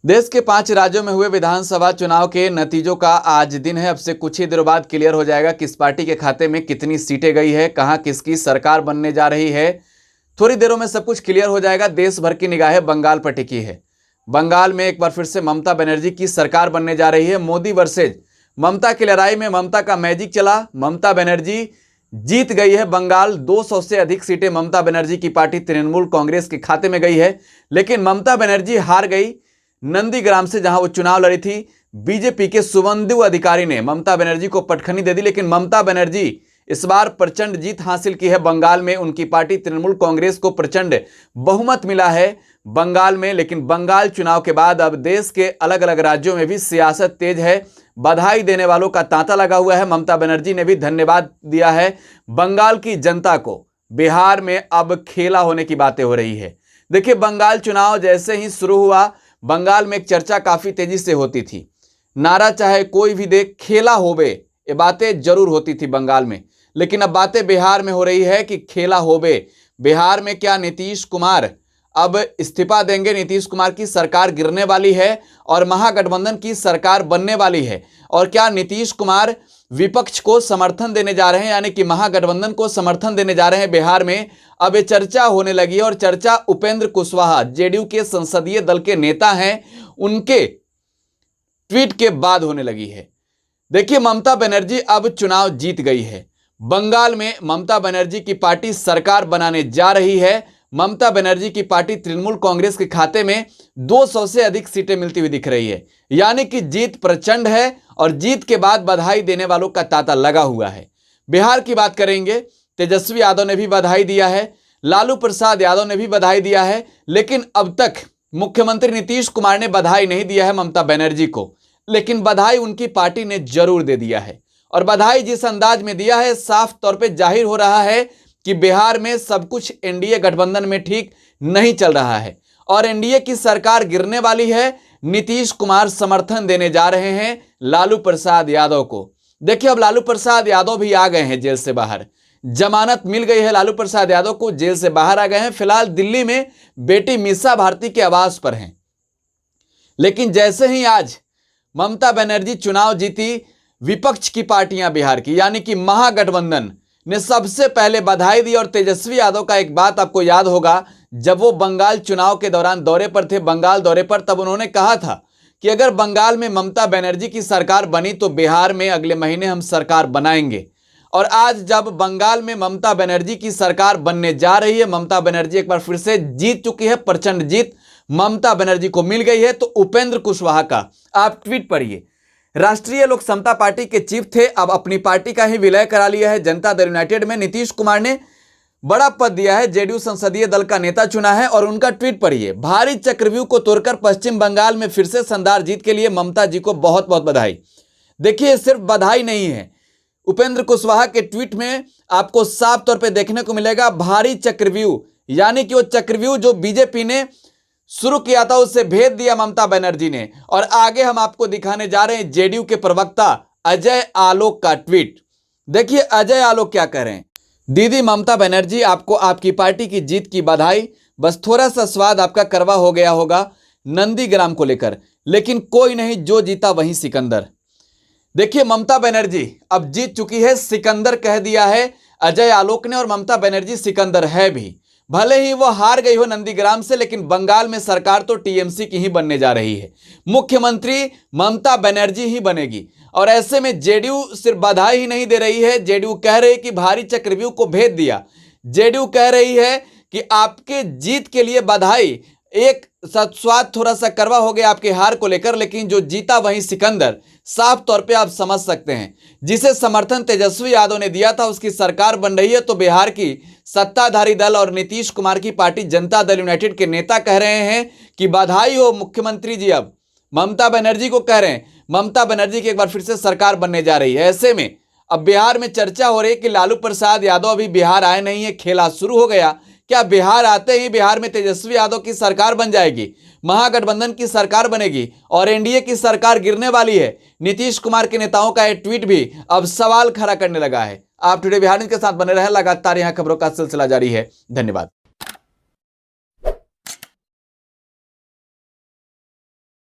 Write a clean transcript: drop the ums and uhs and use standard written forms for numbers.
देश के 5 राज्यों में हुए विधानसभा चुनाव के नतीजों का आज दिन है। अब से कुछ ही देर बाद क्लियर हो जाएगा किस पार्टी के खाते में कितनी सीटें गई है, कहां किसकी सरकार बनने जा रही है। थोड़ी देरों में सब कुछ क्लियर हो जाएगा। देश भर की निगाहें बंगाल पर टिकी है। बंगाल में एक बार फिर से ममता बनर्जी की सरकार बनने जा रही है। मोदी वर्सेज ममता की लड़ाई में ममता का मैजिक चला। ममता बनर्जी जीत गई है बंगाल। 200 से अधिक सीटें ममता बनर्जी की पार्टी तृणमूल कांग्रेस के खाते में गई है। लेकिन ममता बनर्जी हार गई नंदीग्राम से, जहां वो चुनाव लड़ी थी। बीजेपी के शुवेंदु अधिकारी ने ममता बनर्जी को पटखनी दे दी। लेकिन ममता बनर्जी इस बार प्रचंड जीत हासिल की है बंगाल में। उनकी पार्टी तृणमूल कांग्रेस को प्रचंड बहुमत मिला है बंगाल में। लेकिन बंगाल चुनाव के बाद अब देश के अलग अलग राज्यों में भी सियासत तेज है। बधाई देने वालों का तांता लगा हुआ है। ममता बनर्जी ने भी धन्यवाद दिया है बंगाल की जनता को। बिहार में अब खेला होने की बातें हो रही है। देखिए, बंगाल चुनाव जैसे ही शुरू हुआ, बंगाल में एक चर्चा काफी तेजी से होती थी। नारा चाहे कोई भी दे, खेला होवे, ये बातें जरूर होती थी बंगाल में। लेकिन अब बातें बिहार में हो रही है कि खेला होवे। बिहार में क्या नीतीश कुमार अब इस्तीफा देंगे? नीतीश कुमार की सरकार गिरने वाली है और महागठबंधन की सरकार बनने वाली है। और क्या नीतीश कुमार विपक्ष को समर्थन देने जा रहे हैं, यानी कि महागठबंधन को समर्थन देने जा रहे हैं बिहार में? अब ये चर्चा होने लगी है। और चर्चा उपेंद्र कुशवाहा, जेडीयू के संसदीय दल के नेता हैं, उनके ट्वीट के बाद होने लगी है। देखिए, ममता बनर्जी अब चुनाव जीत गई है। बंगाल में ममता बनर्जी की पार्टी सरकार बनाने जा रही है। ममता बनर्जी की पार्टी तृणमूल कांग्रेस के खाते में 200 से अधिक सीटें मिलती हुई दिख रही है। यानी कि जीत प्रचंड है और जीत के बाद बधाई देने वालों का तांता लगा हुआ है। बिहार की बात करेंगे, तेजस्वी यादव ने भी बधाई दिया है, लालू प्रसाद यादव ने भी बधाई दिया है। लेकिन अब तक मुख्यमंत्री नीतीश कुमार ने बधाई नहीं दिया है ममता बनर्जी को। लेकिन बधाई उनकी पार्टी ने जरूर दे दिया है। और बधाई जिस अंदाज में दिया है, साफ तौर पे जाहिर हो रहा है कि बिहार में सब कुछ एनडीए गठबंधन में ठीक नहीं चल रहा है और एनडीए की सरकार गिरने वाली है। नीतीश कुमार समर्थन देने जा रहे हैं लालू प्रसाद यादव को। देखिए, अब लालू प्रसाद यादव भी आ गए हैं जेल से बाहर। जमानत मिल गई है लालू प्रसाद यादव को, जेल से बाहर आ गए हैं। फिलहाल दिल्ली में बेटी मीसा भारती के आवास पर हैं। लेकिन जैसे ही आज ममता बनर्जी चुनाव जीती, विपक्ष की पार्टियां बिहार की, यानी कि महागठबंधन ने सबसे पहले बधाई दी। और तेजस्वी यादव का एक बात आपको याद होगा, जब वो बंगाल चुनाव के दौरान दौरे पर थे, बंगाल दौरे पर, तब उन्होंने कहा था कि अगर बंगाल में ममता बनर्जी की सरकार बनी तो बिहार में अगले महीने हम सरकार बनाएंगे। और आज जब बंगाल में ममता बनर्जी की सरकार बनने जा रही है, ममता बनर्जी एक बार फिर से जीत चुकी है। प्रचंड जीत ममता बनर्जी को मिल गई है। तो उपेंद्र कुशवाहा का आप ट्वीट पढ़िए। राष्ट्रीय लोक समता पार्टी के चीफ थे, अब अपनी पार्टी का ही विलय करा लिया है जनता दल यूनाइटेड में। नीतीश कुमार ने बड़ा पद दिया है, जेडीयू संसदीय दल का नेता चुना है। और उनका ट्वीट पढ़िए। भारी चक्रव्यूह को तोड़कर पश्चिम बंगाल में फिर से शानदार जीत के लिए ममता जी को बहुत बहुत बधाई। देखिए, सिर्फ बधाई नहीं है, उपेंद्र कुशवाहा के ट्वीट में आपको साफ तौर पर देखने को मिलेगा भारी चक्रव्यूह, यानी कि वो चक्रव्यूह जो बीजेपी ने शुरू किया था उसे भेद दिया ममता बनर्जी ने। और आगे हम आपको दिखाने जा रहे हैं जेडीयू के प्रवक्ता अजय आलोक का ट्वीट। देखिए अजय आलोक क्या कह रहे हैं। दीदी ममता बनर्जी, आपको आपकी पार्टी की जीत की बधाई। बस थोड़ा सा स्वाद आपका करवा हो गया होगा नंदीग्राम को लेकर, लेकिन कोई नहीं, जो जीता वही सिकंदर। देखिए, ममता बनर्जी अब जीत चुकी है, सिकंदर कह दिया है अजय आलोक ने। और ममता बनर्जी सिकंदर है भी। भले ही वो हार गई हो नंदीग्राम से, लेकिन बंगाल में सरकार तो टीएमसी की ही बनने जा रही है। मुख्यमंत्री ममता बनर्जी ही बनेगी। और ऐसे में जेडीयू सिर्फ बधाई ही नहीं दे रही है, जेडीयू कह रही है कि भारी चक्रव्यूह को भेद दिया। जेडीयू कह रही है कि आपके जीत के लिए बधाई, एक स्वाद थोड़ा सा करवा हो गया आपके हार को लेकर, लेकिन जो जीता वही सिकंदर। साफ तौर पे आप समझ सकते हैं, जिसे समर्थन तेजस्वी यादव ने दिया था उसकी सरकार बन रही है। तो बिहार की सत्ताधारी दल और नीतीश कुमार की पार्टी जनता दल यूनाइटेड के नेता कह रहे हैं कि बधाई हो मुख्यमंत्री जी। अब ममता बनर्जी को कह रहे हैं, ममता बनर्जी की एक बार फिर से सरकार बनने जा रही है। ऐसे में अब बिहार में चर्चा हो रही है कि लालू प्रसाद यादव अभी बिहार आए नहीं है, खेला शुरू हो गया। क्या बिहार आते ही बिहार में तेजस्वी यादव की सरकार बन जाएगी, महागठबंधन की सरकार बनेगी और एनडीए की सरकार गिरने वाली है? नीतीश कुमार के नेताओं का यह ट्वीट भी अब सवाल खड़ा करने लगा है। आप टुडे बिहार न्यूज के साथ बने रहे, लगातार यहां खबरों का सिलसिला जारी है। धन्यवाद।